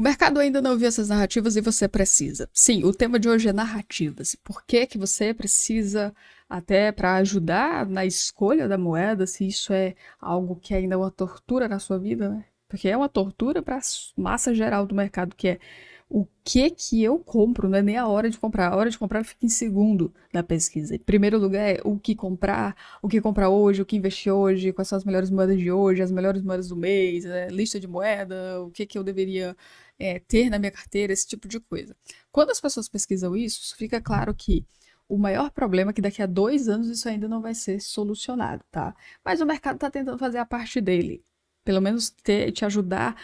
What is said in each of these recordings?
O mercado ainda não viu essas narrativas e você precisa. Sim, o tema de hoje é narrativas. Por que que você precisa, até para ajudar na escolha da moeda, se isso é algo que ainda é uma tortura na sua vida, né? Porque é uma tortura para a massa geral do mercado, que é o que que eu compro, não é nem a hora de comprar. A hora de comprar fica em segundo na pesquisa. Em primeiro lugar é o que comprar hoje, o que investir hoje, quais são as melhores moedas de hoje, as melhores moedas do mês, lista de moeda, o que que eu deveria ter na minha carteira, esse tipo de coisa. Quando as pessoas pesquisam isso, fica claro que o maior problema é que daqui a 2 anos isso ainda não vai ser solucionado, tá? Mas o mercado está tentando fazer a parte dele. Pelo menos te ajudar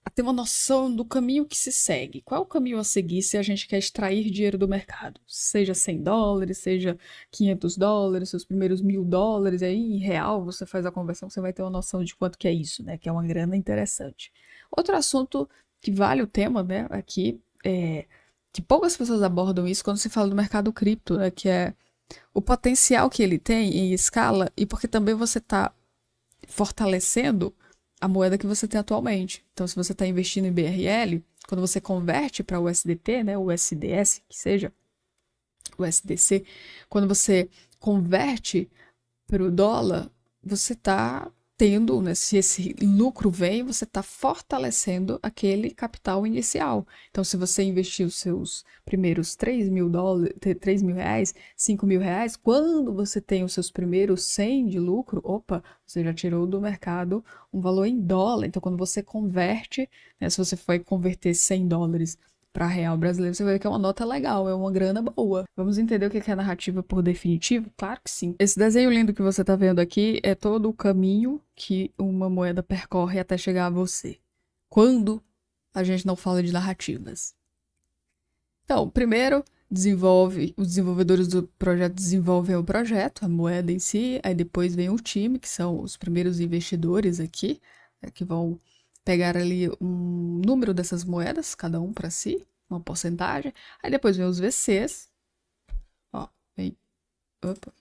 a ter uma noção do caminho que se segue. Qual é o caminho a seguir se a gente quer extrair dinheiro do mercado? Seja US$ 100, seja US$ 500, seus primeiros US$ 1.000, aí em real você faz a conversão, você vai ter uma noção de quanto que é isso, né? Que é uma grana interessante. Outro assunto que vale o tema, né, aqui, é que poucas pessoas abordam isso quando se fala do mercado cripto, né, que é o potencial que ele tem em escala e porque também você está fortalecendo a moeda que você tem atualmente. Então, se você está investindo em BRL, quando você converte para o USDT, né, o USDS, que seja, o USDC, quando você converte para o dólar, você está tendo, né, se esse lucro vem, você está fortalecendo aquele capital inicial. Então, se você investir os seus primeiros US$ 3.000, R$ 3.000, R$ 5.000, quando você tem os seus primeiros 100 de lucro, opa, você já tirou do mercado um valor em dólar. Então, quando você converte, né, se você for converter US$ 100 para real brasileiro, você vai ver que é uma nota legal, é uma grana boa. Vamos entender o que é narrativa por definitivo? Claro que sim. Esse desenho lindo que você está vendo aqui é todo o caminho que uma moeda percorre até chegar a você. Quando a gente não fala de narrativas. Então, primeiro, os desenvolvedores do projeto desenvolvem o projeto, a moeda em si, aí depois vem o time, que são os primeiros investidores aqui, que vão pegar ali um número dessas moedas, cada um para si, uma porcentagem. Aí depois vem os VCs, ó, vem, opa,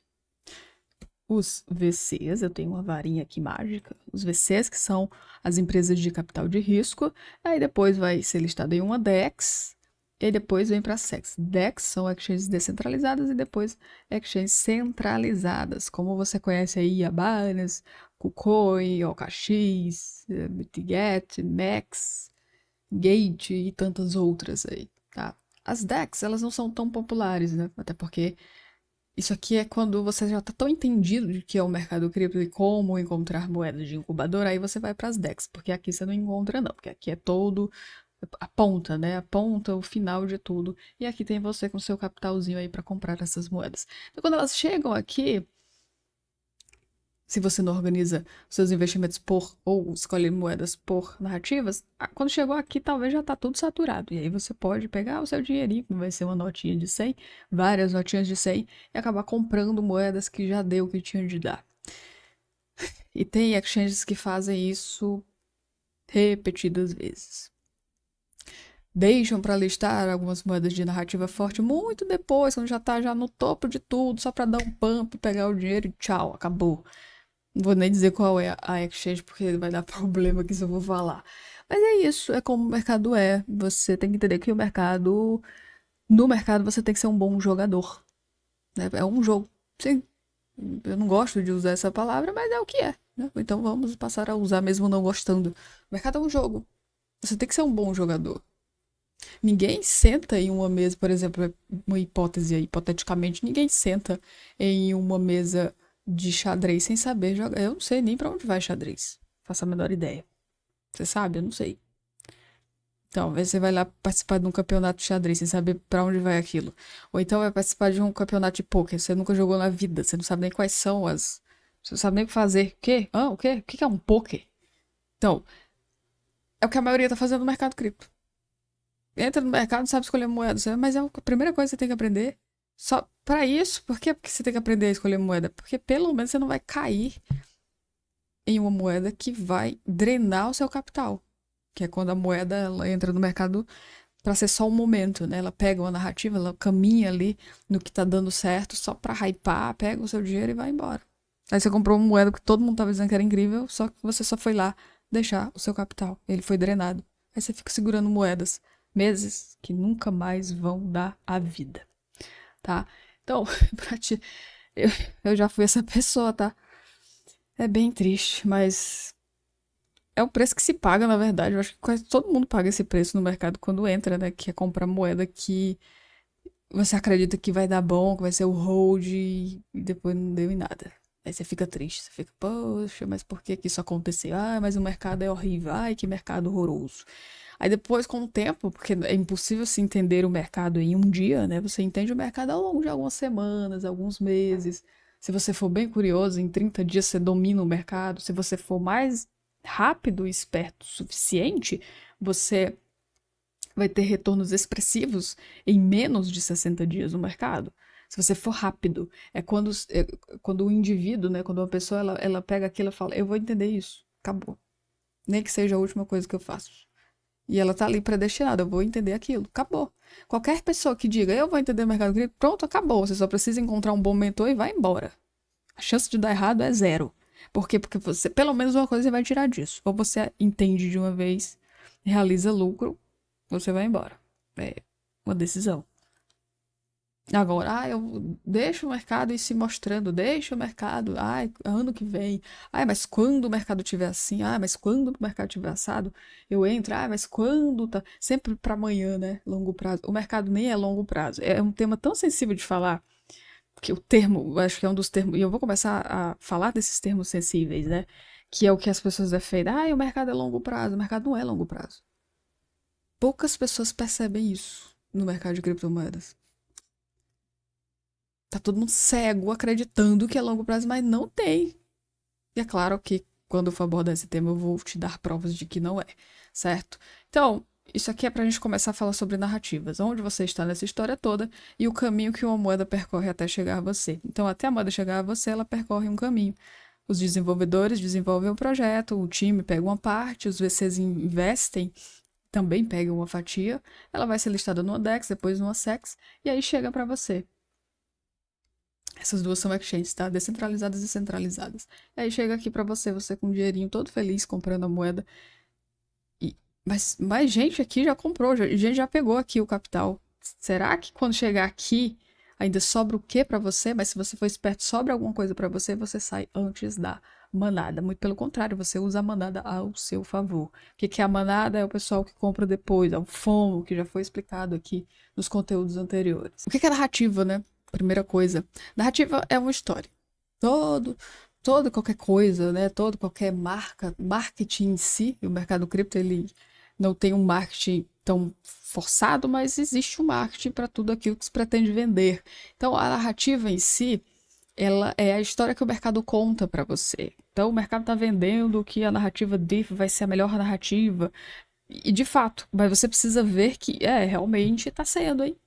os VCs, eu tenho uma varinha aqui mágica, os VCs que são as empresas de capital de risco, aí depois vai ser listado em uma DEX, e aí depois vem para as SEX. DEX são exchanges descentralizadas e depois exchanges centralizadas, como você conhece aí a Binance, KuCoin, OKX, Bitget, Max, Gate e tantas outras aí, tá? As DEX, elas não são tão populares, né? Até porque isso aqui é quando você já está tão entendido de que é o mercado cripto e como encontrar moedas de incubador, aí você vai para as DEX, porque aqui você não encontra não, porque aqui é todo a ponta, né? A ponta, o final de tudo. E aqui tem você com seu capitalzinho aí para comprar essas moedas. Então, quando elas chegam aqui, se você não organiza seus investimentos por, ou escolhe moedas por narrativas, quando chegou aqui talvez já está tudo saturado. E aí você pode pegar o seu dinheirinho, que vai ser uma notinha de 100, várias notinhas de 100, e acabar comprando moedas que já deu o que tinha de dar. E tem exchanges que fazem isso repetidas vezes. Deixam para listar algumas moedas de narrativa forte muito depois, quando já está já no topo de tudo, só para dar um pump, pegar o dinheiro e tchau, acabou. Não vou nem dizer qual é a exchange, porque vai dar problema aqui se eu vou falar. Mas é isso, é como o mercado é. Você tem que entender que no mercado você tem que ser um bom jogador. Né? É um jogo. Sim, eu não gosto de usar essa palavra, mas é o que é. Né? Então vamos passar a usar mesmo não gostando. O mercado é um jogo. Você tem que ser um bom jogador. Ninguém senta em uma mesa, por exemplo, uma hipótese aí, hipoteticamente, ninguém senta em uma mesa de xadrez sem saber jogar. Eu não sei nem pra onde vai xadrez. Faço a menor ideia. Você sabe? Eu não sei. Então, às vezes você vai lá participar de um campeonato de xadrez sem saber pra onde vai aquilo. Ou então vai participar de um campeonato de pôquer. Você nunca jogou na vida. Você não sabe nem quais são as. Você não sabe nem o que fazer. O quê? O quê? O que é um pôquer? Então, é o que a maioria tá fazendo no mercado cripto. Entra no mercado, sabe escolher moeda, mas é a primeira coisa que você tem que aprender. Só para isso, por que você tem que aprender a escolher moeda? Porque pelo menos você não vai cair em uma moeda que vai drenar o seu capital. Que é quando a moeda ela entra no mercado para ser só um momento, né? Ela pega uma narrativa, ela caminha ali no que tá dando certo só para hypar, pega o seu dinheiro e vai embora. Aí você comprou uma moeda que todo mundo tava dizendo que era incrível, só que você só foi lá deixar o seu capital. Ele foi drenado. Aí você fica segurando moedas meses que nunca mais vão dar a vida, tá? Então, pra ti, eu, eu já fui essa pessoa, tá? É bem triste, mas é o preço que se paga, na verdade. Eu acho que quase todo mundo paga esse preço no mercado quando entra, né? Que é comprar moeda que você acredita que vai dar bom, que vai ser o hold e depois não deu em nada. Aí você fica triste, você fica, poxa, mas por que que isso aconteceu? Ah, mas o mercado é horrível, ai, que mercado horroroso. Aí depois, com o tempo, porque é impossível se entender o mercado em um dia, né? Você entende o mercado ao longo de algumas semanas, alguns meses. Se você for bem curioso, em 30 dias você domina o mercado. Se você for mais rápido e esperto o suficiente, você vai ter retornos expressivos em menos de 60 dias no mercado. Se você for rápido, quando o indivíduo, né, quando uma pessoa ela pega aquilo e fala, eu vou entender isso, acabou. Nem que seja a última coisa que eu faço. E ela tá ali predestinada, eu vou entender aquilo, acabou. Qualquer pessoa que diga, eu vou entender o mercado cripto, pronto, acabou. Você só precisa encontrar um bom mentor e vai embora. A chance de dar errado é zero. Por quê? Porque você, pelo menos uma coisa você vai tirar disso. Ou você entende de uma vez, realiza lucro, você vai embora. É uma decisão. Agora, eu deixo o mercado ir se mostrando, deixo o mercado, ano que vem, mas quando o mercado estiver assim, mas quando o mercado estiver assado, eu entro, mas quando tá, sempre para amanhã, né, longo prazo. O mercado nem é longo prazo, é um tema tão sensível de falar, porque o termo, acho que é um dos termos, e eu vou começar a falar desses termos sensíveis, né, que é o que as pessoas defendem, o mercado é longo prazo, o mercado não é longo prazo. Poucas pessoas percebem isso no mercado de criptomoedas. Tá todo mundo cego acreditando que é longo prazo, mas não tem. E é claro que quando eu for abordar esse tema, eu vou te dar provas de que não é, certo? Então, isso aqui é pra gente começar a falar sobre narrativas, onde você está nessa história toda e o caminho que uma moeda percorre até chegar a você. Então, até a moeda chegar a você, ela percorre um caminho. Os desenvolvedores desenvolvem um projeto, o time pega uma parte, os VCs investem, também pegam uma fatia, ela vai ser listada numa DEX, depois numa SEX, e aí chega para você. Essas duas são exchanges, tá? Descentralizadas e centralizadas. E aí chega aqui pra você, você com um dinheirinho todo feliz comprando a moeda. Mas gente aqui já comprou, gente já pegou aqui o capital. Será que quando chegar aqui ainda sobra o quê pra você? Mas se você for esperto, sobra alguma coisa pra você, você sai antes da manada. Muito pelo contrário, você usa a manada ao seu favor. O que é a manada? É o pessoal que compra depois, é o FOMO, que já foi explicado aqui nos conteúdos anteriores. O que é narrativa, né? Primeira coisa. Narrativa é uma história. Todo qualquer coisa, né? Todo qualquer marketing em si, e o mercado cripto, ele não tem um marketing tão forçado, mas existe um marketing para tudo aquilo que se pretende vender. Então, a narrativa em si, ela é a história que o mercado conta para você. Então, o mercado está vendendo que a narrativa DeFi vai ser a melhor narrativa. E, de fato, mas você precisa ver que, realmente está sendo, hein?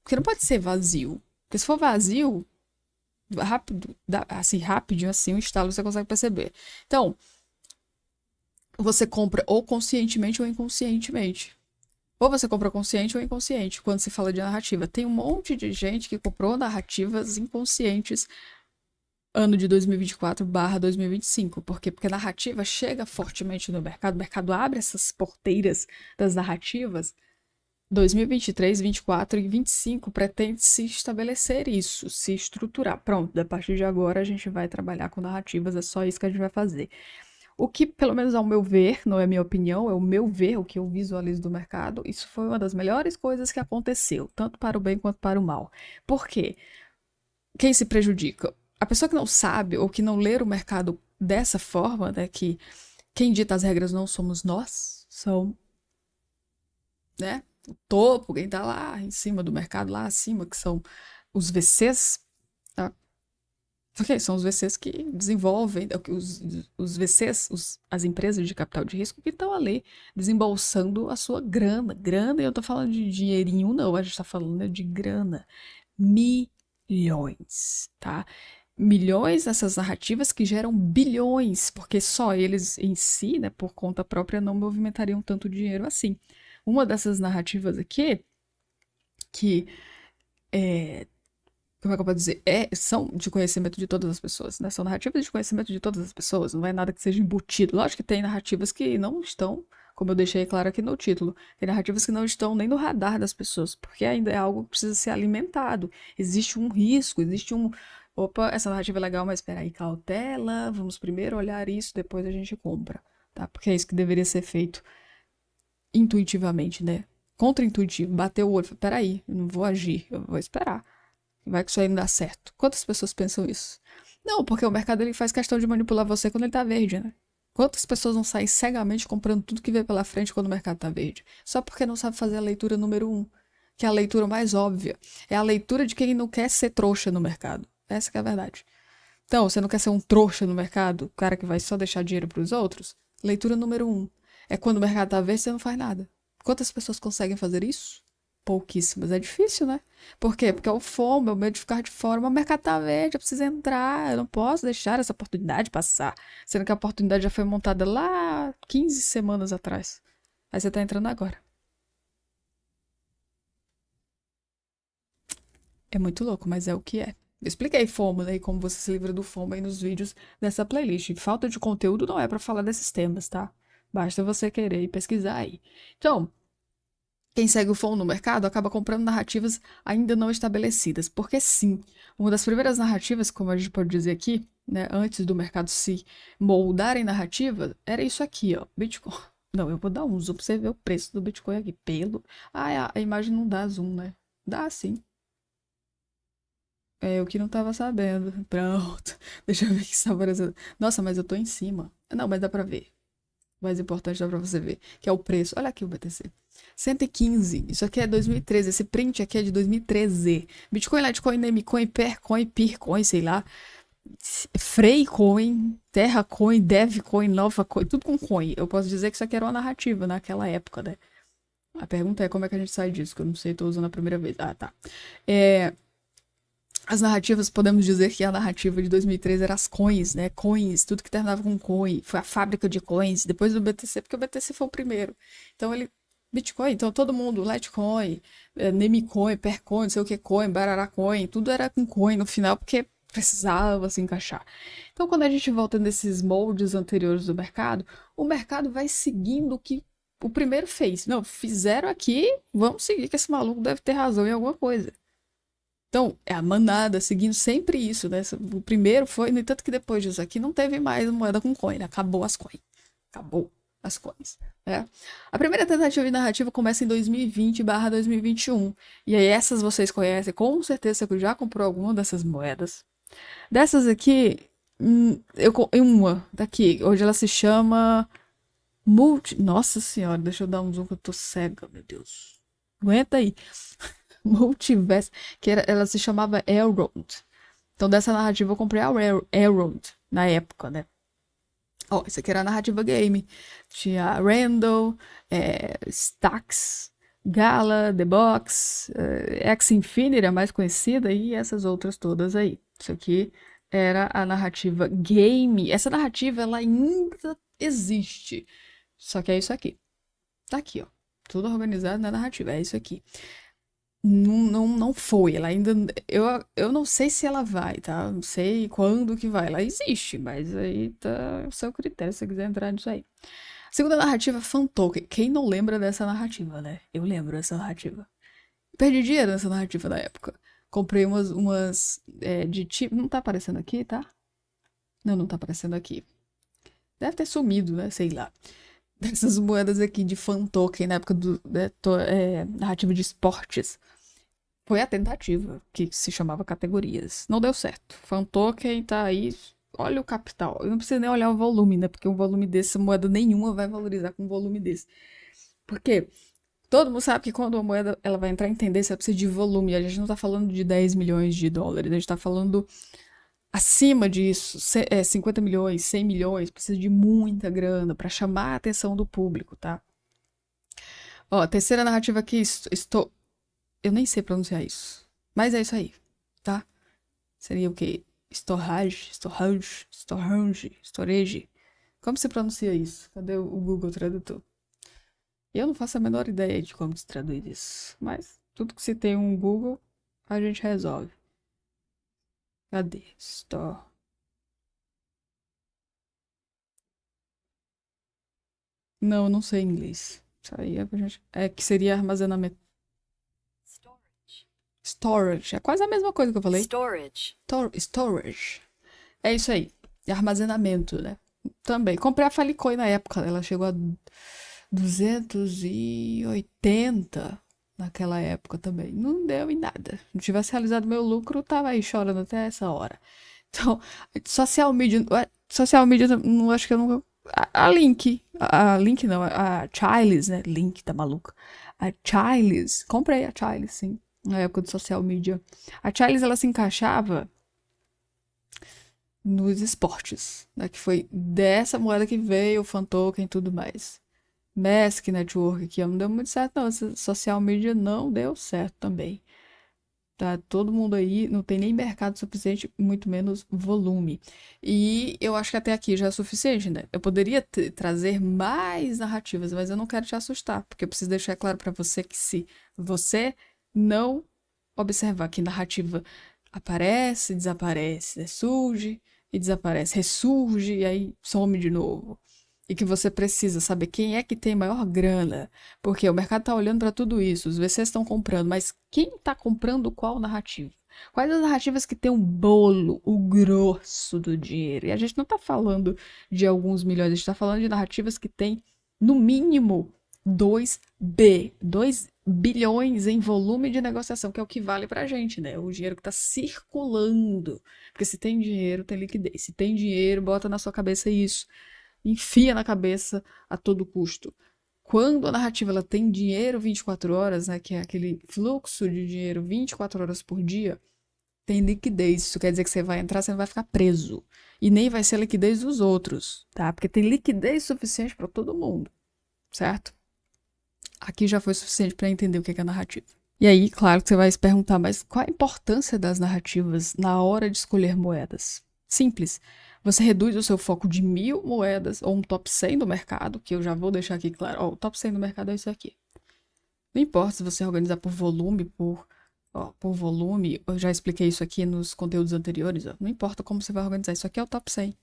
Porque não pode ser vazio. Porque se for vazio, rápido, assim, rapidinho assim, um estalo você consegue perceber. Então, você compra ou conscientemente ou inconscientemente. Ou você compra consciente ou inconsciente quando se fala de narrativa. Tem um monte de gente que comprou narrativas inconscientes ano de 2024/2025. Por quê? Porque a narrativa chega fortemente no mercado, o mercado abre essas porteiras das narrativas. 2023, 24 e 25 pretende se estabelecer isso, se estruturar. Pronto, a partir de agora a gente vai trabalhar com narrativas, é só isso que a gente vai fazer. O que, pelo menos ao meu ver, não é minha opinião, é o meu ver, o que eu visualizo do mercado, isso foi uma das melhores coisas que aconteceu, tanto para o bem quanto para o mal. Por quê? Quem se prejudica? A pessoa que não sabe ou que não lê o mercado dessa forma, né, que quem dita as regras não somos nós, são, né, o topo, quem tá lá em cima do mercado, lá acima, que são os VCs, tá? Porque são os VCs que desenvolvem, os VCs, as empresas de capital de risco que estão ali desembolsando a sua grana. Grana, e eu tô falando de dinheirinho, não, a gente tá falando de grana. Milhões, tá? Milhões dessas narrativas que geram bilhões, porque só eles em si, né, por conta própria, não movimentariam tanto dinheiro assim. Uma dessas narrativas aqui, que como é que eu posso dizer? São de conhecimento de todas as pessoas, né? São narrativas de conhecimento de todas as pessoas, não é nada que seja embutido. Lógico que tem narrativas que não estão Como eu deixei claro aqui no título, tem narrativas que não estão nem no radar das pessoas, porque ainda é algo que precisa ser alimentado. Existe um risco, existe um. Opa, essa narrativa é legal, mas espera aí, cautela, vamos primeiro olhar isso, depois a gente compra, tá? Porque é isso que deveria ser feito intuitivamente, né? Contra-intuitivo, bater o olho, peraí, eu não vou agir, eu vou esperar. Vai que isso aí não dá certo. Quantas pessoas pensam isso? Não, porque o mercado ele faz questão de manipular você quando ele tá verde, né? Quantas pessoas vão sair cegamente comprando tudo que vê pela frente quando o mercado tá verde? Só porque não sabe fazer a leitura número um, que é a leitura mais óbvia. É a leitura de quem não quer ser trouxa no mercado. Essa que é a verdade. Então, você não quer ser um trouxa no mercado, o cara que vai só deixar dinheiro pros outros? Leitura número um. É quando o mercado tá verde, você não faz nada. Quantas pessoas conseguem fazer isso? Pouquíssimas. É difícil, né? Por quê? Porque é o FOMO, é o medo de ficar de fora. Mas o mercado tá verde, eu preciso entrar. Eu não posso deixar essa oportunidade passar. Sendo que a oportunidade já foi montada lá 15 semanas atrás. Aí você tá entrando agora. É muito louco, mas é o que é. Eu expliquei FOMO, né? E como você se livra do FOMO aí nos vídeos dessa playlist. Falta de conteúdo não é pra falar desses temas, tá? Basta você querer e pesquisar aí. Então, quem segue o FOMO no mercado acaba comprando narrativas ainda não estabelecidas. Porque sim, uma das primeiras narrativas, como a gente pode dizer aqui, né, antes do mercado se moldar em narrativa, era isso aqui, ó, Bitcoin. Não, eu vou dar um zoom pra você ver o preço do Bitcoin aqui. Ah, a imagem não dá zoom, né? Dá sim. É, eu que não tava sabendo. Pronto. Deixa eu ver o que está aparecendo. Nossa, mas eu tô em cima. Não, mas dá pra ver. O mais importante dá pra você ver, que é o preço. Olha aqui o BTC. 115. Isso aqui é 2013. Esse print aqui é de 2013. Bitcoin, Litecoin, Namecoin, Percoin, Peercoin, sei lá. Freycoin, Terracoin, Devcoin, Novacoin, tudo com coin. Eu posso dizer que isso aqui era uma narrativa naquela época, né? A pergunta é como é que a gente sai disso, que eu não sei, tô usando a primeira vez. Ah, tá. As narrativas, podemos dizer que a narrativa de 2013 era as coins, né? Coins, tudo que terminava com coin. Foi a fábrica de coins, depois do BTC, porque o BTC foi o primeiro. Então ele. Bitcoin, então todo mundo, Litecoin, Namecoin, Percoin, não sei o que coin, Bararacoin, tudo era com coin no final, porque precisava se encaixar. Então quando a gente volta nesses moldes anteriores do mercado, o mercado vai seguindo o que o primeiro fez. Não, fizeram aqui, vamos seguir que esse maluco deve ter razão em alguma coisa. Então, é a manada seguindo sempre isso, né? O primeiro foi, no entanto que depois disso aqui não teve mais moeda com coin, né? Acabou as coins. Acabou as coins, né? A primeira tentativa de narrativa começa em 2020/2021. E aí essas vocês conhecem, com certeza você já comprou alguma dessas moedas. Dessas aqui, uma daqui, hoje ela se chama Nossa senhora, deixa eu dar um zoom que eu tô cega, meu Deus. Aguenta aí. Multiverse, ela se chamava Elrond. Então, dessa narrativa, eu comprei a Elrond na época, né? Ó, isso aqui era a narrativa game. Tinha Randall, Stax, Gala, The Box, X-Infinity, a mais conhecida, e essas outras todas aí. Isso aqui era a narrativa game. Essa narrativa, ela ainda existe. Só que é isso aqui. Tá aqui, ó. Tudo organizado na narrativa. É isso aqui. Não foi, ela ainda. Eu não sei se ela vai, tá? Não sei quando que vai. Ela existe, mas aí tá o seu critério se você quiser entrar nisso aí. Segunda narrativa, Fantoken. Quem não lembra dessa narrativa, né? Eu lembro dessa narrativa. Perdi dinheiro nessa narrativa na época. Comprei umas de tipo. Não tá aparecendo aqui, tá? Não, não tá aparecendo aqui. Deve ter sumido, né? Sei lá. Dessas moedas aqui de Fantoken na época do narrativa de esportes. Foi a tentativa, que se chamava categorias. Não deu certo. Fantoken tá aí. Olha o capital. Eu não preciso nem olhar o volume, né? Porque um volume desse, moeda nenhuma vai valorizar com um volume desse. Porque todo mundo sabe que quando uma moeda ela vai entrar em tendência, ela precisa de volume. A gente não tá falando de 10 milhões de dólares. A gente tá falando acima disso. 50 milhões, 100 milhões. Precisa de muita grana para chamar a atenção do público, tá? Ó, a terceira narrativa aqui, estou. Eu nem sei pronunciar isso. Mas é isso aí, tá? Seria o quê? Storage. Como se pronuncia isso? Cadê o Google Tradutor? Eu não faço a menor ideia de como se traduz isso. Mas tudo que se tem um Google, a gente resolve. Cadê? Store. Não, eu não sei inglês. Isso aí é pra gente. É que seria armazenamento. Storage. É quase a mesma coisa que eu falei. Storage. É isso aí. E armazenamento, né? Também. Comprei a Falicoin na época. Ela chegou a 280 naquela época também. Não deu em nada. Se não tivesse realizado meu lucro, tava aí chorando até essa hora. Então, social media, não acho que eu nunca. A Link. A Link não, a Chiliz, né? Link, tá maluca. A Chiliz. Comprei a Chiliz, sim. Na época do social media. A Chiliz, ela se encaixava nos esportes, né? Que foi dessa moeda que veio o fan token e tudo mais. Mask Network, que não deu muito certo, não. Essa social media não deu certo também. Tá todo mundo aí, não tem nem mercado suficiente, muito menos volume. E eu acho que até aqui já é suficiente, né? Eu poderia trazer mais narrativas, mas eu não quero te assustar, porque eu preciso deixar claro pra você que se você não observar que narrativa aparece, desaparece, né? Surge e desaparece, ressurge e aí some de novo. E que você precisa saber quem é que tem maior grana. Porque o mercado está olhando para tudo isso, os VCs estão comprando, mas quem está comprando qual narrativa? Quais as narrativas que tem um bolo, o grosso do dinheiro? E a gente não está falando de alguns milhões, a gente está falando de narrativas que tem, no mínimo, 2 bilhões em volume de negociação, que é o que vale pra gente, né? O dinheiro que está circulando. Porque se tem dinheiro, tem liquidez. Se tem dinheiro, bota na sua cabeça isso. Enfia na cabeça a todo custo. Quando a narrativa ela tem dinheiro 24 horas, né, que é aquele fluxo de dinheiro 24 horas por dia, tem liquidez. Isso quer dizer que você vai entrar, você não vai ficar preso. E nem vai ser a liquidez dos outros, tá? Porque tem liquidez suficiente para todo mundo, certo? Aqui já foi suficiente para entender o que é narrativa. E aí, claro que você vai se perguntar, mas qual a importância das narrativas na hora de escolher moedas? Simples. Você reduz o seu foco de 1.000 moedas ou um top 100 do mercado, que eu já vou deixar aqui claro. Ó, o top 100 do mercado é isso aqui. Não importa se você organizar por volume, por volume, eu já expliquei isso aqui nos conteúdos anteriores. Ó, não importa como você vai organizar, isso aqui é o top 100.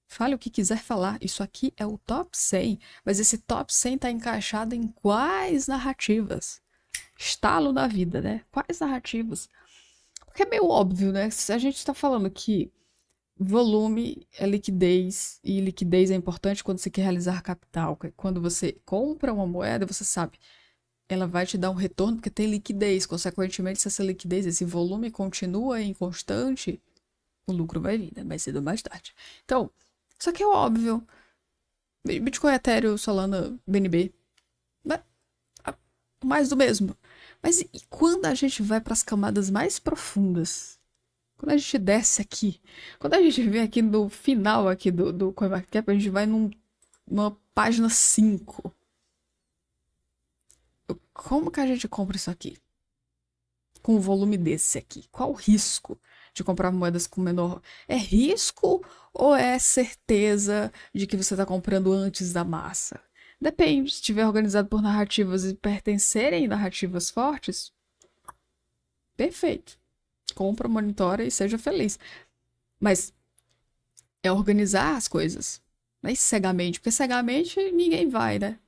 Fale o que quiser falar, isso aqui é o top 100. Mas esse top 100 está encaixado em quais narrativas? Estalo da vida, né? Quais narrativas? Porque é meio óbvio, né? Se a gente está falando que volume é liquidez, e liquidez é importante quando você quer realizar capital. Quando você compra uma moeda, você sabe, ela vai te dar um retorno porque tem liquidez. Consequentemente, se essa liquidez, esse volume continua em constante, o lucro vai vir, né? Mais cedo ou mais tarde. Então, isso aqui é óbvio. Bitcoin, Ethereum, Solana, BNB. Mais do mesmo. Mas e quando a gente vai para as camadas mais profundas? Quando a gente desce aqui, quando a gente vem aqui no final aqui do CoinMarketCap, a gente vai numa página 5. Como que a gente compra isso aqui? Com um volume desse aqui. Qual o risco de comprar moedas com menor... É risco ou é certeza de que você está comprando antes da massa? Depende. Se estiver organizado por narrativas e pertencerem narrativas fortes, perfeito. Compra, monitora e seja feliz. Mas é organizar as coisas. Não é cegamente, porque cegamente ninguém vai, né?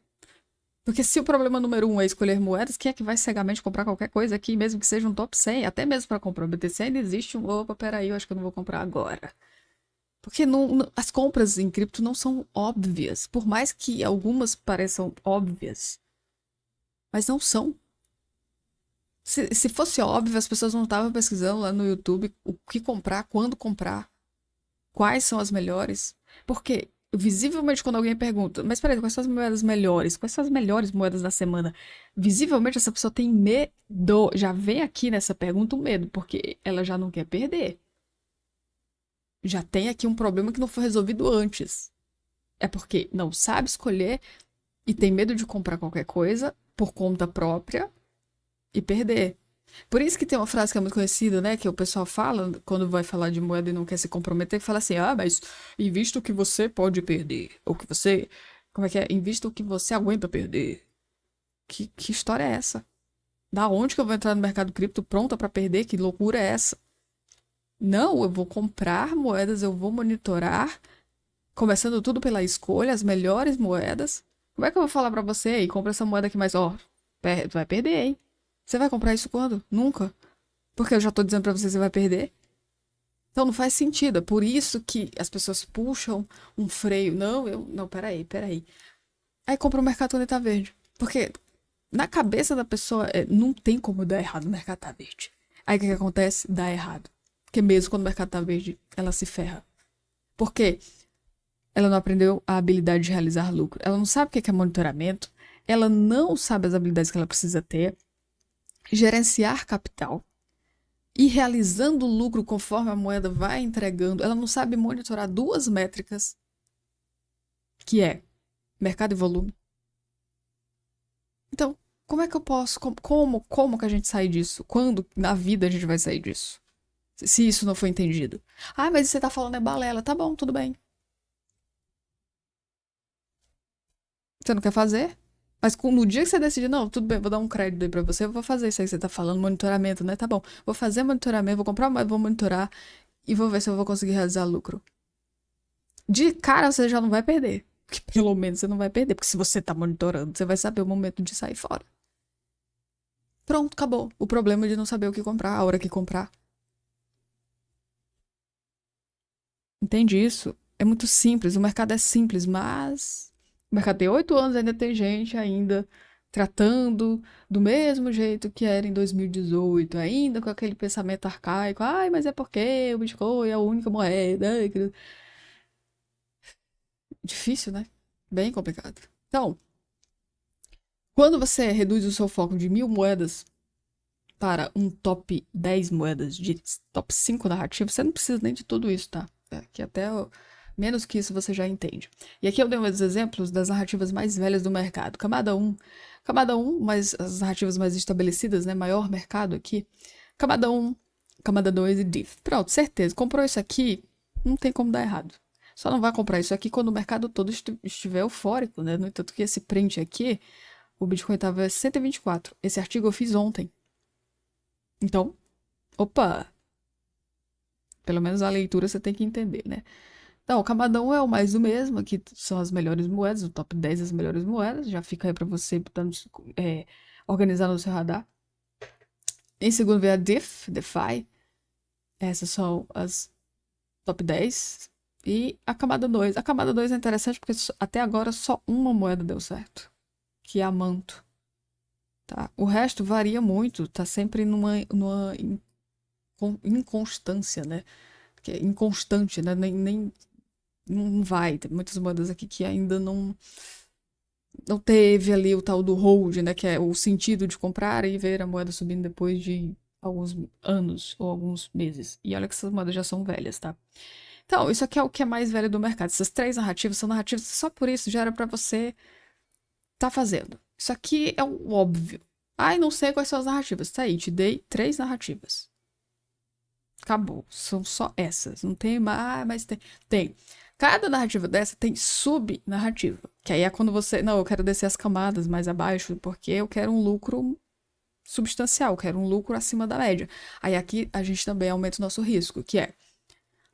Porque se o problema número 1 é escolher moedas, quem é que vai cegamente comprar qualquer coisa aqui, mesmo que seja um top 100? Até mesmo para comprar o BTC ainda existe um... Opa, peraí, eu acho que eu não vou comprar agora. Porque as compras em cripto não são óbvias. Por mais que algumas pareçam óbvias. Mas não são. Se fosse óbvio, as pessoas não estavam pesquisando lá no YouTube o que comprar, quando comprar, quais são as melhores. Porque, visivelmente, quando alguém pergunta, mas peraí, quais são as moedas melhores? Quais são as melhores moedas da semana? Visivelmente, essa pessoa tem medo. Já vem aqui nessa pergunta o medo, porque ela já não quer perder. Já tem aqui um problema que não foi resolvido antes. É porque não sabe escolher e tem medo de comprar qualquer coisa por conta própria e perder. Por isso que tem uma frase que é muito conhecida, né? Que o pessoal fala quando vai falar de moeda e não quer se comprometer, que fala assim, mas invista o que você pode perder. Ou que você... Como é que é? Invista o que você aguenta perder. Que história é essa? Da onde que eu vou entrar no mercado cripto pronta pra perder? Que loucura é essa? Não, eu vou comprar moedas, eu vou monitorar, começando tudo pela escolha, as melhores moedas, Como é que eu vou falar pra você e compra essa moeda aqui, mas ó, vai perder, hein? Você vai comprar isso quando? Nunca. Porque eu já tô dizendo pra você que você vai perder. Então não faz sentido. É por isso que as pessoas puxam um freio. Não, peraí. Aí compra o mercado quando ele tá verde. Porque na cabeça da pessoa não tem como dar errado o mercado tá verde. Aí o que acontece? Dá errado. Porque mesmo quando o mercado tá verde, ela se ferra. Por quê? Ela não aprendeu a habilidade de realizar lucro. Ela não sabe o que é monitoramento. Ela não sabe as habilidades que ela precisa ter. Gerenciar capital. E realizando lucro conforme a moeda vai entregando. Ela não sabe monitorar duas métricas. Que é mercado e volume. Então, como é que eu posso... Como que a gente sai disso? Quando na vida a gente vai sair disso? Se isso não foi entendido. Ah, mas você tá falando é balela. Tá bom, tudo bem. Você não quer fazer? Mas no dia que você decidir, não, tudo bem, vou dar um crédito aí pra você, eu vou fazer isso aí que você tá falando, monitoramento, né? Tá bom. Vou fazer monitoramento, vou comprar mais, vou monitorar e vou ver se eu vou conseguir realizar lucro. De cara você já não vai perder. Porque pelo menos você não vai perder. Porque se você tá monitorando, você vai saber o momento de sair fora. Pronto, acabou. O problema é de não saber o que comprar, a hora que comprar. Entende isso? É muito simples, o mercado é simples, mas o mercado tem 8 anos, ainda tem gente ainda tratando do mesmo jeito que era em 2018, ainda com aquele pensamento arcaico. Ai, mas é porque o Bitcoin é a única moeda. Difícil, né? Bem complicado. Então, quando você reduz o seu foco de 1.000 moedas para um top 10 moedas, de top 5 narrativas, você não precisa nem de tudo isso, tá? Que até menos que isso você já entende. E aqui eu dei uns exemplos das narrativas mais velhas do mercado. Camada 1, mas as narrativas mais estabelecidas, né? Maior mercado aqui. Camada 1, Camada 2 e DIF. Pronto, certeza. Comprou isso aqui, não tem como dar errado. Só não vai comprar isso aqui quando o mercado todo estiver eufórico, né? No entanto que esse print aqui, o Bitcoin estava 124. Esse artigo eu fiz ontem. Então, opa, pelo menos a leitura você tem que entender, né? Então, o Camadão é o mais do mesmo, aqui são as melhores moedas, o top 10 das melhores moedas, já fica aí pra você organizar no seu radar. Em segundo vem a DeFi, essas são as top 10. E a camada 2. A camada 2 é interessante porque até agora só uma moeda deu certo, que é a Manto. Tá? O resto varia muito, tá sempre numa inconstância, né? Que é inconstante, né? Nem não vai. Tem muitas moedas aqui que ainda não teve ali o tal do hold, né? Que é o sentido de comprar e ver a moeda subindo depois de alguns anos ou alguns meses. E olha que essas moedas já são velhas, tá? Então, isso aqui é o que é mais velho do mercado. Essas 3 narrativas são narrativas que só por isso já era pra você tá fazendo. Isso aqui é o óbvio. Ai, não sei quais são as narrativas. Tá aí, te dei 3 narrativas. Acabou. São só essas. Não tem mais, mas tem. Tem. Cada narrativa dessa tem sub-narrativa. Que aí é quando você. Não, eu quero descer as camadas mais abaixo, porque eu quero um lucro substancial, eu quero um lucro acima da média. Aí aqui a gente também aumenta o nosso risco, que é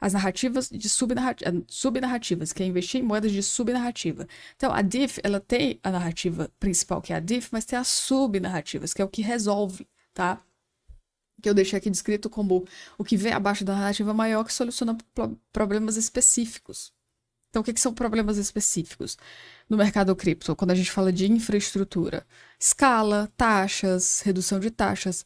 as narrativas de subnarrativas, que é investir em moedas de subnarrativa. Então, a DIF, ela tem a narrativa principal, que é a DIF, mas tem as subnarrativas, que é o que resolve, tá? Que eu deixei aqui descrito como o que vem abaixo da narrativa maior que soluciona problemas específicos. Então, o que são problemas específicos no mercado cripto, quando a gente fala de infraestrutura? Escala, taxas, redução de taxas,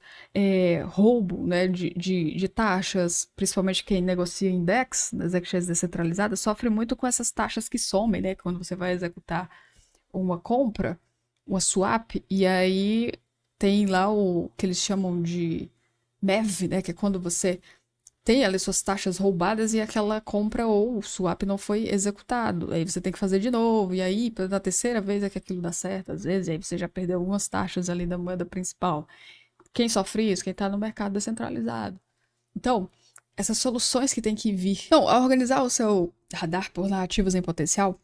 roubo, né, de taxas, principalmente quem negocia em DEX, nas exchanges descentralizadas, sofre muito com essas taxas que somem, né, quando você vai executar uma compra, uma swap, e aí tem lá o que eles chamam de MEV, né, que é quando você tem ali suas taxas roubadas e aquela compra ou o swap não foi executado. Aí você tem que fazer de novo. E aí, na terceira vez é que aquilo dá certo, às vezes, e aí você já perdeu algumas taxas ali da moeda principal. Quem sofre isso? Quem está no mercado descentralizado. Então, essas soluções que tem que vir. Então, ao organizar o seu radar por narrativas em potencial,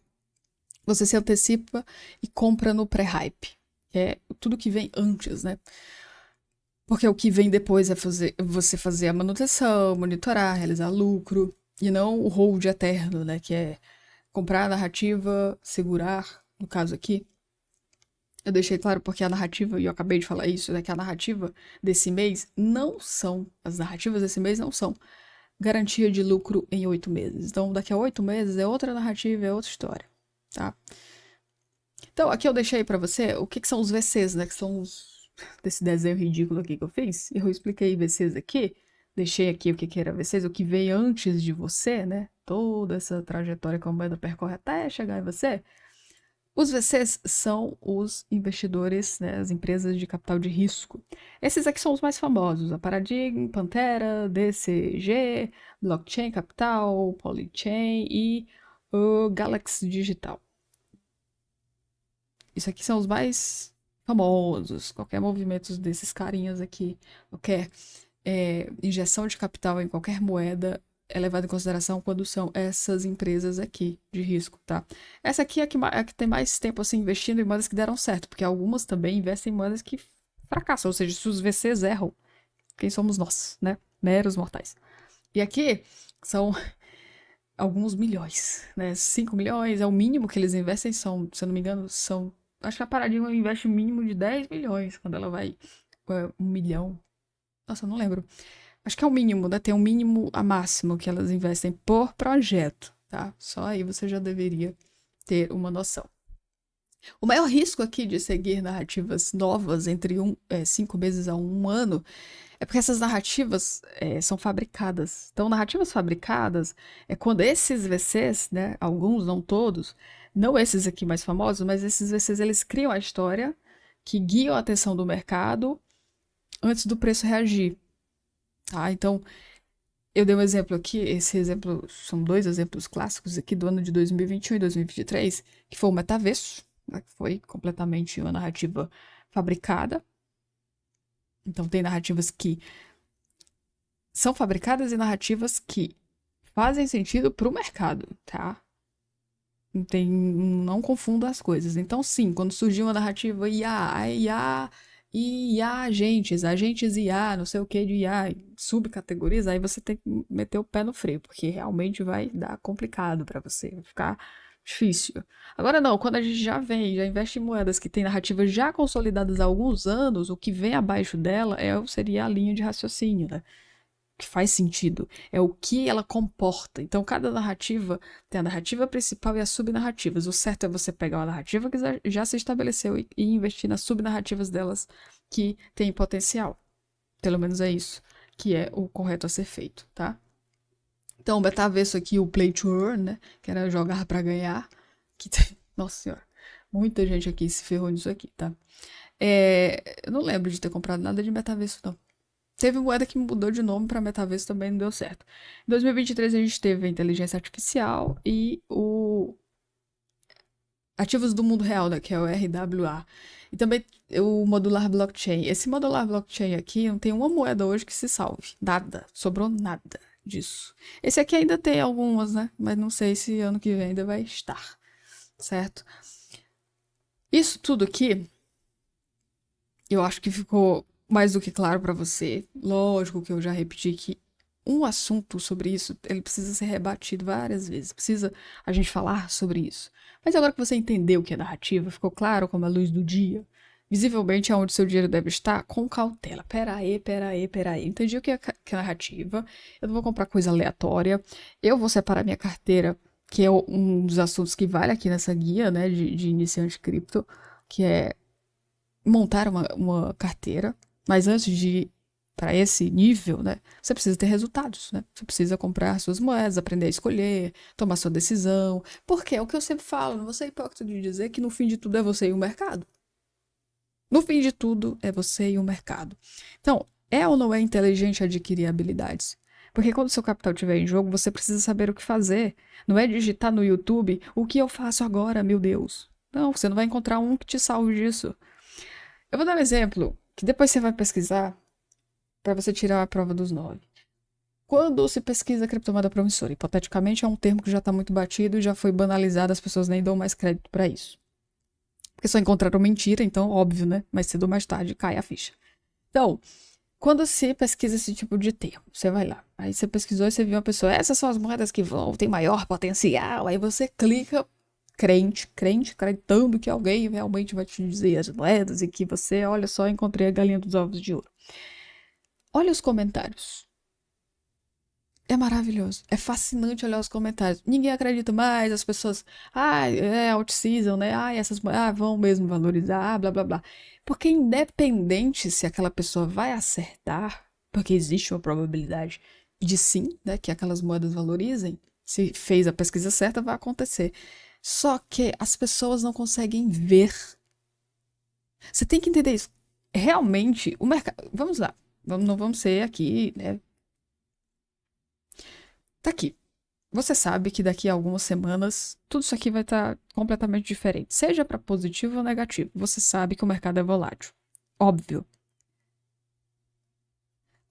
você se antecipa e compra no pré-hype. Que é tudo que vem antes, né? Porque o que vem depois é você fazer a manutenção, monitorar, realizar lucro, e não o hold eterno, né? Que é comprar a narrativa, segurar, no caso aqui, Eu deixei claro porque a narrativa, e eu acabei de falar isso, né, que a narrativa desse mês não são, as narrativas desse mês não são garantia de lucro em 8 meses. Então, daqui a 8 meses é outra narrativa, é outra história, tá? Então, aqui eu deixei pra você o que são os VCs, né, que são os desse desenho ridículo aqui que eu fiz. Eu expliquei VCs aqui, deixei aqui o que era VCs, o que veio antes de você, né? Toda essa trajetória que a moeda percorre até chegar em você. Os VCs são os investidores, né, as empresas de capital de risco. Esses aqui são os mais famosos: a Paradigm, Pantera, DCG, Blockchain Capital, Polychain e o Galaxy Digital. Isso aqui são os mais famosos. Qualquer movimento desses carinhas aqui, qualquer injeção de capital em qualquer moeda é levado em consideração quando são essas empresas aqui de risco, tá? Essa aqui é a que tem mais tempo assim investindo em moedas que deram certo, porque algumas também investem em moedas que fracassam, ou seja, se os VCs erram, quem somos nós, né? Meros mortais. E aqui são alguns milhões, né? 5 milhões é o mínimo que eles investem, são, se eu não me engano, são... Acho que a Paradigma investe um mínimo de 10 milhões, quando ela vai 1 milhão. Nossa, eu não lembro. Acho que é o mínimo, né? Tem um mínimo a máximo que elas investem por projeto, tá? Só aí você já deveria ter uma noção. O maior risco aqui de seguir narrativas novas entre 5 meses a 1 ano é porque essas narrativas são fabricadas. Então, narrativas fabricadas é quando esses VCs, né? Alguns, não todos, não esses aqui mais famosos, mas esses VCs, eles criam a história que guiam a atenção do mercado antes do preço reagir. Tá? Então, eu dei um exemplo aqui, esse exemplo, são 2 exemplos clássicos aqui do ano de 2021 e 2023, que foi o metaverso, né, que foi completamente uma narrativa fabricada. Então, tem narrativas que são fabricadas e narrativas que fazem sentido para o mercado, tá? Não confunda as coisas. Então, sim, quando surgiu uma narrativa IA, agentes IA, não sei o que de IA, subcategorias, aí você tem que meter o pé no freio, porque realmente vai dar complicado para você, vai ficar difícil. Agora não, quando a gente já investe em moedas que têm narrativas já consolidadas há alguns anos, o que vem abaixo dela seria a linha de raciocínio, né? Que faz sentido, é o que ela comporta. Então, cada narrativa tem a narrativa principal e as subnarrativas. O certo é você pegar uma narrativa que já se estabeleceu e investir nas subnarrativas delas que têm potencial. Pelo menos é isso que é o correto a ser feito, tá? Então, o metaverso aqui, o Play to Earn, né? Que era jogar para ganhar. Que tem... Nossa senhora, muita gente aqui se ferrou nisso aqui, tá? Eu não lembro de ter comprado nada de metaverso, não. Teve moeda que mudou de nome para metaverso, também não deu certo. Em 2023 a gente teve a inteligência artificial e o ativos do mundo real, né, que é o RWA. E também o modular blockchain. Esse modular blockchain aqui não tem uma moeda hoje que se salve. Nada. Sobrou nada disso. Esse aqui ainda tem algumas, né? Mas não sei se ano que vem ainda vai estar. Certo? Isso tudo aqui, eu acho que ficou mais do que claro para você. Lógico que eu já repeti que um assunto sobre isso, ele precisa ser rebatido várias vezes. Precisa a gente falar sobre isso. Mas agora que você entendeu o que é narrativa, ficou claro como a luz do dia, visivelmente aonde seu dinheiro deve estar, com cautela. Peraí. Entendi o que é narrativa. Eu não vou comprar coisa aleatória. Eu vou separar minha carteira, que é um dos assuntos que vale aqui nessa guia, né, de iniciante cripto, que é montar uma carteira. Mas antes de ir para esse nível, né, você precisa ter resultados, né? Você precisa comprar suas moedas, aprender a escolher, tomar sua decisão. Porque é o que eu sempre falo, não vou ser hipócrita de dizer que no fim de tudo é você e o mercado. No fim de tudo é você e o mercado. Então, é ou não é inteligente adquirir habilidades? Porque quando o seu capital estiver em jogo, você precisa saber o que fazer. Não é digitar no YouTube, o que eu faço agora, meu Deus. Não, você não vai encontrar um que te salve disso. Eu vou dar um exemplo, que depois você vai pesquisar para você tirar a prova dos 9. Quando se pesquisa criptomoeda promissora, hipoteticamente é um termo que já está muito batido e já foi banalizado, as pessoas nem dão mais crédito para isso. Porque só encontraram mentira, então óbvio, né? Mais cedo ou mais tarde cai a ficha. Então, quando se pesquisa esse tipo de termo, você vai lá, aí você pesquisou e você viu uma pessoa, essas são as moedas que tem maior potencial, aí você clica crente, acreditando que alguém realmente vai te dizer as moedas e que você, olha só, encontrei a galinha dos ovos de ouro. Olha os comentários. É maravilhoso. É fascinante olhar os comentários. Ninguém acredita mais, as pessoas, é out-season, né? Essas vão mesmo valorizar, blá blá blá. Porque independente se aquela pessoa vai acertar, porque existe uma probabilidade de sim, né, que aquelas moedas valorizem, se fez a pesquisa certa, vai acontecer. Só que as pessoas não conseguem ver. Você tem que entender isso. Realmente, o mercado. Vamos lá. Não vamos ser aqui, né? Tá aqui. Você sabe que daqui a algumas semanas tudo isso aqui vai estar completamente diferente, seja para positivo ou negativo. Você sabe que o mercado é volátil. Óbvio.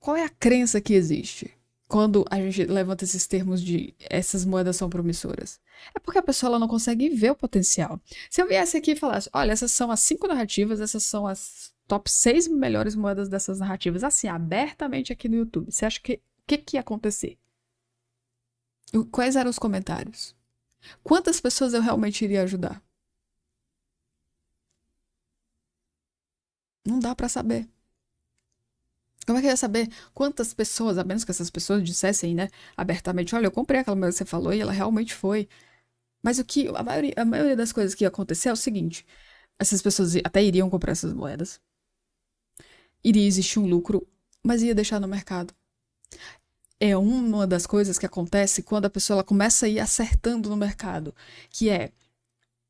Qual é a crença que existe quando a gente levanta esses termos de essas moedas são promissoras? É porque a pessoa ela não consegue ver o potencial. Se eu viesse aqui e falasse, olha, essas são as 5 narrativas, essas são as top 6 melhores moedas dessas narrativas, assim, abertamente aqui no YouTube, você acha que que ia acontecer? Quais eram os comentários? Quantas pessoas eu realmente iria ajudar? Não dá pra saber. Como é que eu ia saber quantas pessoas, a menos que essas pessoas dissessem, né, abertamente, olha, eu comprei aquela moeda que você falou e ela realmente foi. Mas o que a maioria das coisas que ia acontecer é o seguinte: essas pessoas até iriam comprar essas moedas, iria existir um lucro, mas ia deixar no mercado. É uma das coisas que acontece quando a pessoa ela começa a ir acertando no mercado, que é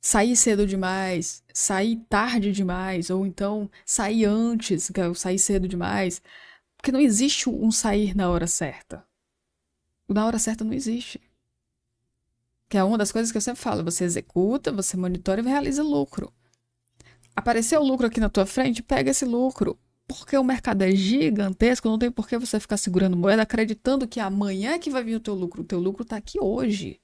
sair cedo demais, sair tarde demais, ou então sair antes, que é o sair cedo demais. Porque não existe um sair na hora certa. O na hora certa não existe. Que é uma das coisas que eu sempre falo. Você executa, você monitora e realiza lucro. Apareceu o lucro aqui na tua frente, pega esse lucro. Porque o mercado é gigantesco, não tem por que você ficar segurando moeda acreditando que amanhã é que vai vir o teu lucro. O teu lucro tá aqui hoje.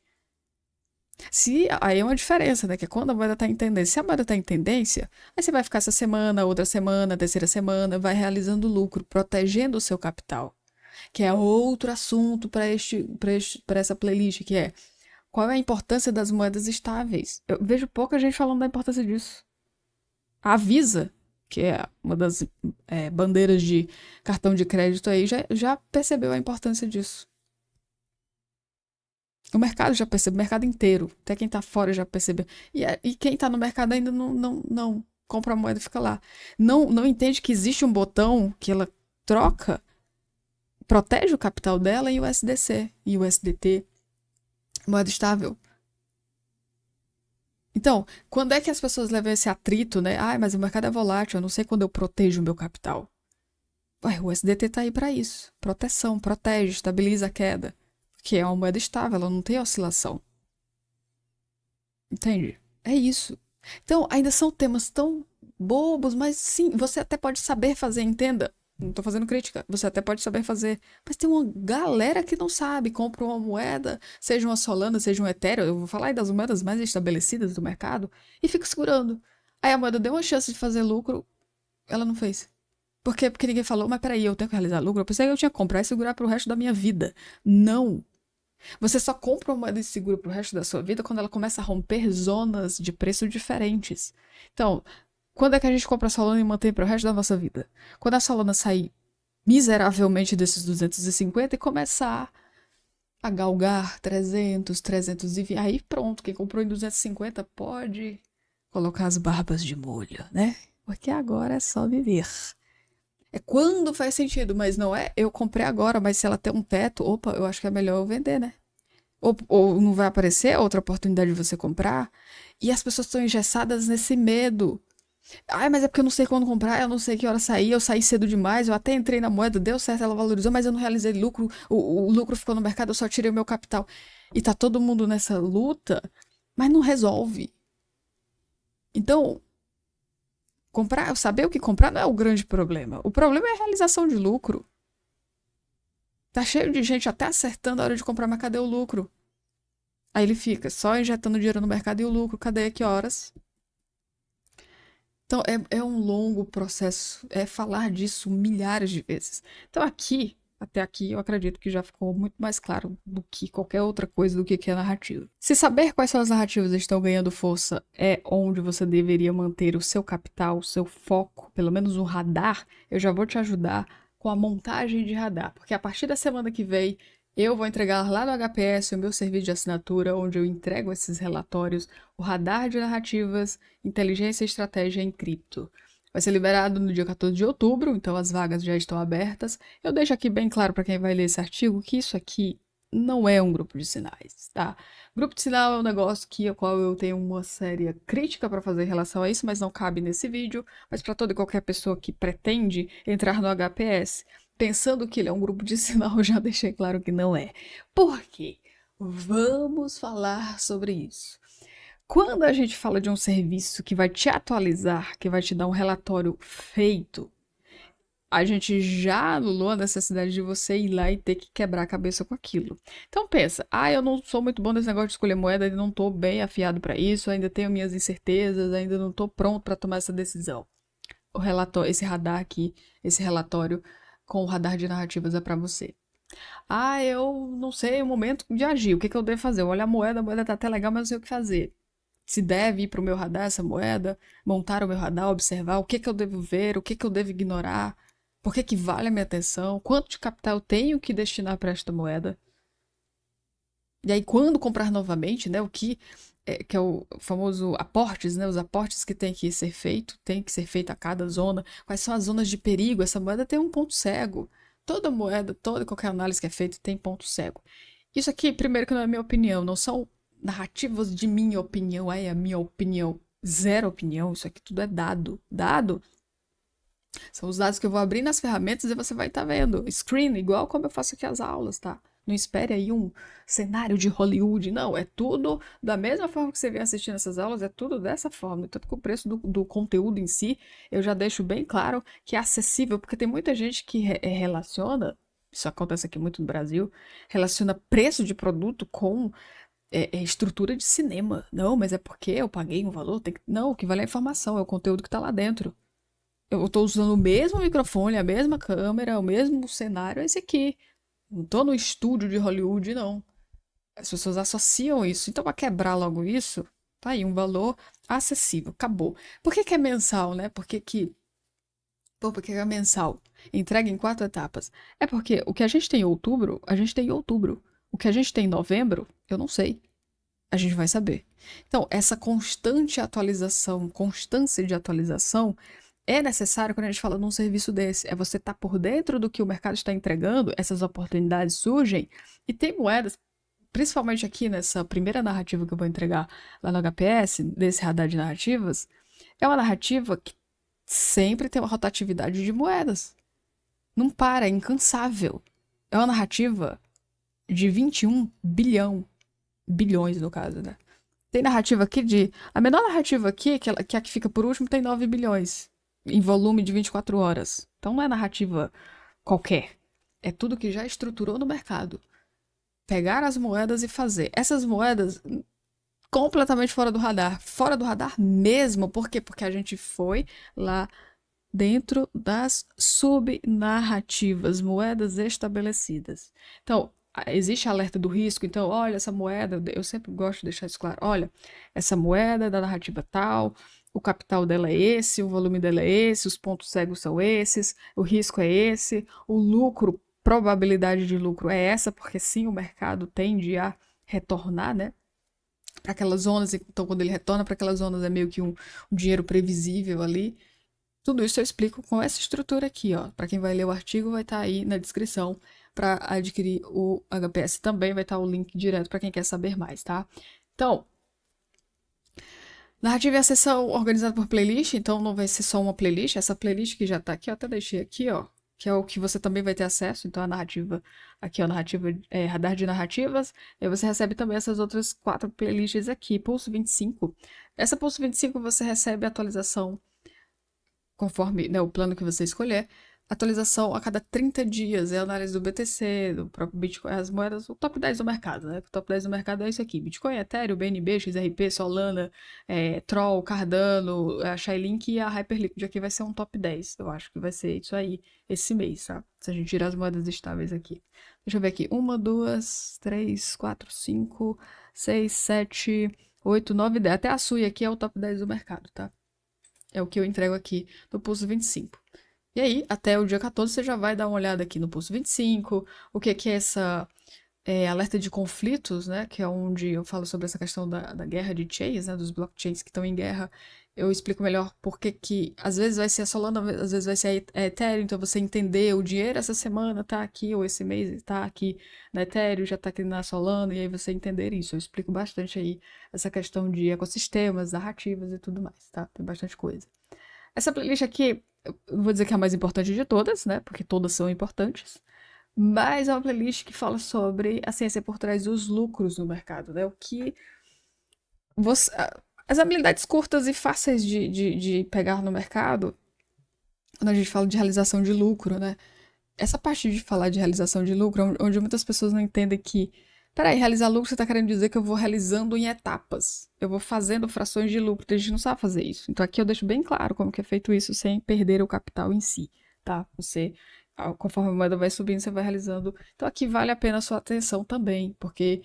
Aí é uma diferença, né? Que é quando a moeda tá em tendência. Se a moeda tá em tendência, aí você vai ficar essa semana, outra semana, terceira semana, vai realizando lucro, protegendo o seu capital. Que é outro assunto para essa playlist, que é qual é a importância das moedas estáveis. Eu vejo pouca gente falando da importância disso. A Visa, que é uma das bandeiras de cartão de crédito aí, já percebeu a importância disso. O mercado já percebe, o mercado inteiro. Até quem tá fora já percebeu. E quem tá no mercado ainda não compra a moeda e fica lá. Não entende que existe um botão que ela troca, protege o capital dela em USDC e USDT, moeda estável. Então, quando é que as pessoas levam esse atrito, né? Mas o mercado é volátil, eu não sei quando eu protejo o meu capital. Ué, o USDT tá aí para isso. Proteção, protege, estabiliza a queda. Que é uma moeda estável, ela não tem oscilação. Entende? É isso. Então, ainda são temas tão bobos, mas sim, você até pode saber fazer, entenda. Não tô fazendo crítica. Você até pode saber fazer. Mas tem uma galera que não sabe. Compra uma moeda, seja uma Solana, seja um Ethereum. Eu vou falar aí das moedas mais estabelecidas do mercado. E fica segurando. Aí a moeda deu uma chance de fazer lucro. Ela não fez. Por quê? Porque ninguém falou, mas peraí, eu tenho que realizar lucro? Eu pensei que eu tinha que comprar e segurar pro resto da minha vida. Não. Você só compra uma moeda segura pro resto da sua vida quando ela começa a romper zonas de preço diferentes. Então, quando é que a gente compra a Solana e mantém pro resto da nossa vida? Quando a Solana sair miseravelmente desses 250 e começar a galgar 300, 320, aí pronto, quem comprou em 250 pode colocar as barbas de molho, né? Porque agora é só viver. É quando faz sentido, mas não é eu comprei agora, mas se ela tem um teto, opa, eu acho que é melhor eu vender, né? Ou não vai aparecer outra oportunidade de você comprar. E as pessoas estão engessadas nesse medo. Mas é porque eu não sei quando comprar, eu não sei que hora sair, eu saí cedo demais, eu até entrei na moeda, deu certo, ela valorizou, mas eu não realizei lucro, o lucro ficou no mercado, eu só tirei o meu capital. E tá todo mundo nessa luta, mas não resolve. Então, comprar, saber o que comprar não é o grande problema. O problema é a realização de lucro. Tá cheio de gente até acertando a hora de comprar, mas cadê o lucro? Aí ele fica só injetando dinheiro no mercado e o lucro, cadê? Que horas? Então é um longo processo, é falar disso milhares de vezes. Então aqui Até aqui eu acredito que já ficou muito mais claro do que qualquer outra coisa do que é narrativa. Se saber quais são as narrativas que estão ganhando força é onde você deveria manter o seu capital, o seu foco, pelo menos um radar, eu já vou te ajudar com a montagem de radar, porque a partir da semana que vem eu vou entregar lá no HPS o meu serviço de assinatura, onde eu entrego esses relatórios, o radar de narrativas, inteligência e estratégia em cripto. Vai ser liberado no dia 14 de outubro, então as vagas já estão abertas. Eu deixo aqui bem claro para quem vai ler esse artigo que isso aqui não é um grupo de sinais, tá? Grupo de sinal é um negócio ao qual eu tenho uma séria crítica para fazer em relação a isso, mas não cabe nesse vídeo. Mas para toda e qualquer pessoa que pretende entrar no HPS pensando que ele é um grupo de sinal, eu já deixei claro que não é. Por quê? Vamos falar sobre isso. Quando a gente fala de um serviço que vai te atualizar, que vai te dar um relatório feito, a gente já anulou a necessidade de você ir lá e ter que quebrar a cabeça com aquilo. Então pensa, eu não sou muito bom nesse negócio de escolher moeda, ainda não estou bem afiado para isso, ainda tenho minhas incertezas, ainda não estou pronto para tomar essa decisão. O relatório, esse radar aqui, esse relatório com o radar de narrativas é para você. Eu não sei o momento de agir, o que eu devo fazer? Eu olho a moeda tá até legal, mas não sei o que fazer. Se deve ir para o meu radar essa moeda, montar o meu radar, observar o que eu devo ver, o que eu devo ignorar, por que vale a minha atenção, quanto de capital eu tenho que destinar para esta moeda. E aí, quando comprar novamente, né, que é o famoso aportes, né, os aportes que tem que ser feito a cada zona, quais são as zonas de perigo, essa moeda tem um ponto cego. Toda moeda, toda qualquer análise que é feita tem ponto cego. Isso aqui, primeiro que não é minha opinião, não são narrativas de minha opinião, é a minha opinião, zero opinião, isso aqui tudo é dado. Dado são os dados que eu vou abrir nas ferramentas e você vai estar vendo. Screen, igual como eu faço aqui as aulas, tá? Não espere aí um cenário de Hollywood, não. É tudo da mesma forma que você vem assistindo essas aulas, é tudo dessa forma. Tanto que o preço do conteúdo em si, eu já deixo bem claro que é acessível, porque tem muita gente que relaciona, isso acontece aqui muito no Brasil, relaciona preço de produto com estrutura de cinema. Não, mas é porque eu paguei um valor. Não, o que vale é a informação, é o conteúdo que está lá dentro. Eu estou usando o mesmo microfone, a mesma câmera, o mesmo cenário, esse aqui. Não estou no estúdio de Hollywood, não. As pessoas associam isso. Então, para quebrar logo isso, tá aí um valor acessível. Acabou. Por que é mensal, né? Por que é mensal? Entrega em 4 etapas. É porque o que a gente tem em outubro, a gente tem em outubro. O que a gente tem em novembro, eu não sei. A gente vai saber. Então, essa constância de atualização é necessário quando a gente fala num serviço desse. É você estar por dentro do que o mercado está entregando, essas oportunidades surgem, e tem moedas, principalmente aqui nessa primeira narrativa que eu vou entregar lá no HPS, desse radar de narrativas, é uma narrativa que sempre tem uma rotatividade de moedas. Não para, é incansável. É uma narrativa de 21 bilhões no caso, né? Tem narrativa aqui a menor narrativa aqui, que é a que fica por último, tem 9 bilhões. Em volume de 24 horas. Então não é narrativa qualquer. É tudo que já estruturou no mercado. Pegar as moedas e fazer. Essas moedas completamente fora do radar. Fora do radar mesmo. Por quê? Porque a gente foi lá dentro das subnarrativas, moedas estabelecidas. Então, existe alerta do risco. Então, olha, essa moeda, eu sempre gosto de deixar isso claro. Olha, essa moeda é da narrativa tal, o capital dela é esse, o volume dela é esse, os pontos cegos são esses, o risco é esse, o lucro, probabilidade de lucro é essa, porque sim, o mercado tende a retornar, né? Para aquelas zonas, então quando ele retorna para aquelas zonas é meio que um dinheiro previsível ali. Tudo isso eu explico com essa estrutura aqui, ó. Para quem vai ler o artigo, vai estar aí na descrição. Para adquirir o HPS também vai estar o link direto para quem quer saber mais, tá? Então, narrativa é a sessão organizada por playlist, então não vai ser só uma playlist. Essa playlist que já tá aqui, eu até deixei aqui, ó, que é o que você também vai ter acesso. Então a narrativa, aqui ó, radar de narrativas. E aí você recebe também essas outras 4 playlists aqui. Pulso 25. Essa Pulso 25 você recebe a atualização conforme, né, o plano que você escolher. atualização a cada 30 dias, é a análise do BTC, do próprio Bitcoin, as moedas, o top 10 do mercado, né? O top 10 do mercado é isso aqui: Bitcoin, Ethereum, BNB, XRP, Solana, Troll, Cardano, a Chainlink e a Hyperliquid. Aqui vai ser um top 10, eu acho que vai ser isso aí esse mês, tá? Se a gente tirar as moedas estáveis aqui. Deixa eu ver aqui: 1, 2, 3, 4, 5, 6, 7, 8, 9, 10. Até a Sui aqui é o top 10 do mercado, tá? É o que eu entrego aqui no Pulso 25. E aí, até o dia 14, você já vai dar uma olhada aqui no Pulso 25, o que é essa alerta de conflitos, né? Que é onde eu falo sobre essa questão da guerra de chains, né? Dos blockchains que estão em guerra. Eu explico melhor por que às vezes vai ser a Solana, às vezes vai ser a Ethereum, então você entender o dinheiro essa semana tá aqui, ou esse mês tá aqui na Ethereum, já tá aqui na Solana, e aí você entender isso. Eu explico bastante aí essa questão de ecossistemas, narrativas e tudo mais, tá? Tem bastante coisa. Essa playlist aqui, eu não vou dizer que é a mais importante de todas, né? Porque todas são importantes. Mas é uma playlist que fala sobre a ciência por trás dos lucros no mercado, né? O que você. As habilidades curtas e fáceis de pegar no mercado, quando a gente fala de realização de lucro, né? Essa parte de falar de realização de lucro, onde muitas pessoas não entendem que. Peraí, realizar lucro, você está querendo dizer que eu vou realizando em etapas. Eu vou fazendo frações de lucro. A gente não sabe fazer isso. Então aqui eu deixo bem claro como que é feito isso sem perder o capital em si, tá? Você, conforme a moeda vai subindo, você vai realizando. Então aqui vale a pena a sua atenção também, porque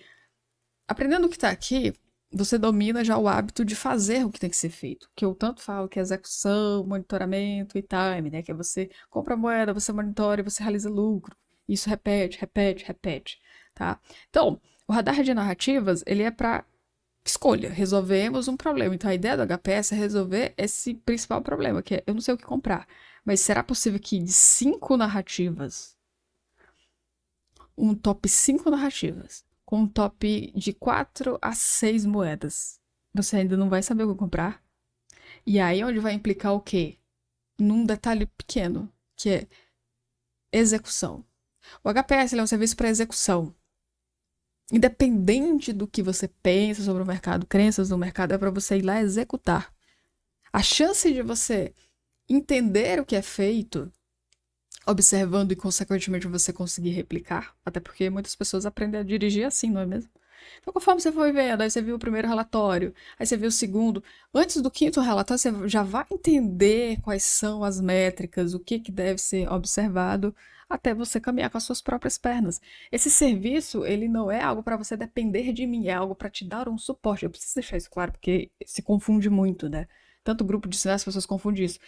aprendendo o que está aqui, você domina já o hábito de fazer o que tem que ser feito. Que eu tanto falo que é execução, monitoramento e time, né? Que é você compra a moeda, você monitora e você realiza lucro. Isso repete, repete, repete, tá? Então, o radar de narrativas, ele é para escolha. Resolvemos um problema. Então, a ideia do HPS é resolver esse principal problema, que é eu não sei o que comprar. Mas será possível que de 5 narrativas, um top 5 narrativas, com um top de 4 a 6 moedas, você ainda não vai saber o que comprar? E aí onde vai implicar o quê? Num detalhe pequeno, que é execução. O HPS é um serviço para execução. Independente do que você pensa sobre o mercado, crenças no mercado, é para você ir lá executar. A chance de você entender o que é feito, observando e, consequentemente, você conseguir replicar, até porque muitas pessoas aprendem a dirigir assim, não é mesmo? Então, conforme você foi vendo, aí você viu o primeiro relatório, aí você viu o segundo, antes do quinto relatório, você já vai entender quais são as métricas, o que deve ser observado, até você caminhar com as suas próprias pernas. Esse serviço, ele não é algo para você depender de mim, é algo para te dar um suporte. Eu preciso deixar isso claro, porque se confunde muito, né? Tanto o grupo de sinais, as pessoas confundem isso.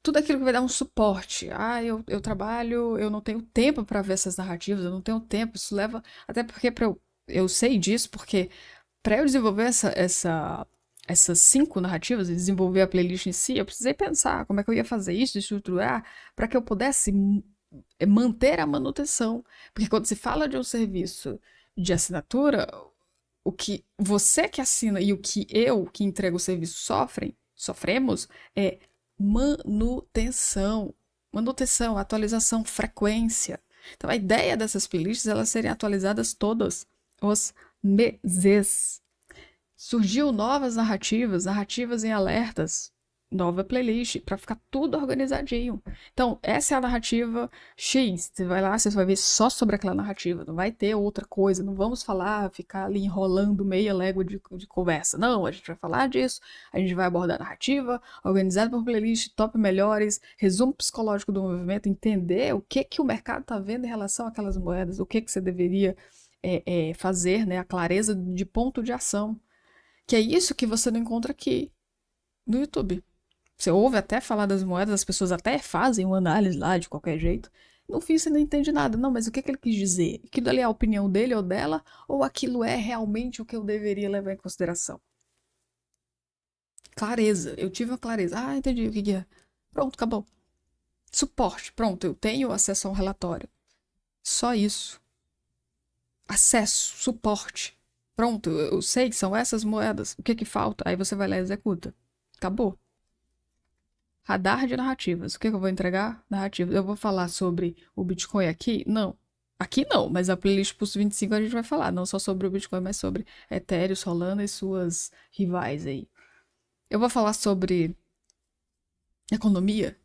Tudo aquilo que vai dar um suporte. Eu trabalho, eu não tenho tempo para ver essas narrativas, eu não tenho tempo, isso leva. Até porque eu sei disso, porque para eu desenvolver essas 5 narrativas e desenvolver a playlist em si, eu precisei pensar como é que eu ia fazer isso, estruturar, para que eu pudesse manter a manutenção. Porque quando se fala de um serviço de assinatura, o que você que assina e o que eu, que entrego o serviço, sofremos, é manutenção. Manutenção, atualização, frequência. Então, a ideia dessas playlists é elas serem atualizadas todos os meses. Surgiu novas narrativas em alertas, nova playlist, para ficar tudo organizadinho. Então, essa é a narrativa X. Você vai lá, você vai ver só sobre aquela narrativa, não vai ter outra coisa, não vamos falar, ficar ali enrolando meia légua de conversa. Não, a gente vai falar disso, a gente vai abordar a narrativa, organizada por playlist, top melhores, resumo psicológico do movimento, entender o que o mercado está vendo em relação àquelas moedas, o que você deveria fazer, né, a clareza de ponto de ação. Que é isso que você não encontra aqui no YouTube. Você ouve até falar das moedas, as pessoas até fazem uma análise lá de qualquer jeito. No fim você não entende nada. Não, mas o que ele quis dizer? Aquilo ali é a opinião dele ou dela? Ou aquilo é realmente o que eu deveria levar em consideração? Clareza. Eu tive uma clareza. Ah, entendi o que é. Pronto, acabou. Suporte. Pronto, eu tenho acesso a um relatório. Só isso. Acesso, suporte. Pronto, eu sei que são essas moedas. O que falta? Aí você vai lá e executa. Acabou. Radar de narrativas. O que eu vou entregar? Narrativas. Eu vou falar sobre o Bitcoin aqui? Não. Aqui não, mas a playlist Pulso 25 a gente vai falar. Não só sobre o Bitcoin, mas sobre Ethereum, Solana e suas rivais aí. Eu vou falar sobre economia?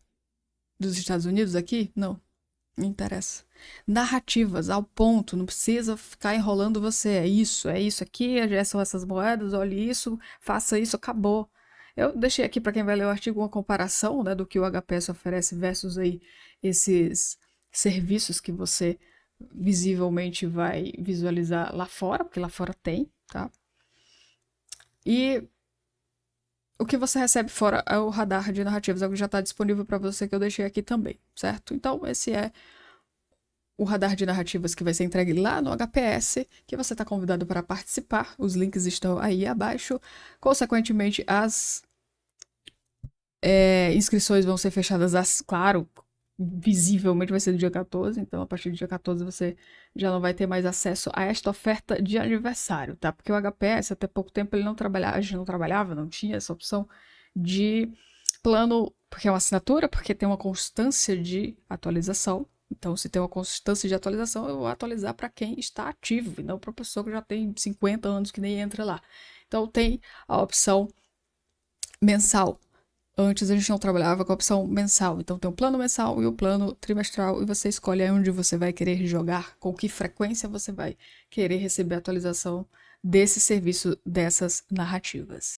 dos Estados Unidos aqui? Não interessa. Narrativas, ao ponto, não precisa ficar enrolando você. É isso aqui, são essas moedas, olhe isso, faça isso, acabou. Eu deixei aqui para quem vai ler o artigo uma comparação, né, do que o HPS oferece versus aí esses serviços que você visivelmente vai visualizar lá fora, porque lá fora tem, tá? E o que você recebe fora é o radar de narrativas, é o que já está disponível para você, que eu deixei aqui também, certo? Então, esse é o radar de narrativas que vai ser entregue lá no HPS, que você está convidado para participar. Os links estão aí abaixo. Consequentemente, as inscrições vão ser fechadas, claro, visivelmente vai ser no dia 14, então a partir do dia 14 você já não vai ter mais acesso a esta oferta de aniversário, tá? Porque o HPS, até pouco tempo, ele não trabalhava, a gente não trabalhava, não tinha essa opção de plano, porque é uma assinatura, porque tem uma constância de atualização. Então, se tem uma constância de atualização, eu vou atualizar para quem está ativo, e não para a pessoa que já tem 50 anos que nem entra lá. Então, tem a opção mensal. Antes a gente não trabalhava com a opção mensal. Então tem o plano mensal e o plano trimestral. E você escolhe aí onde você vai querer jogar, com que frequência você vai querer receber a atualização desse serviço, dessas narrativas.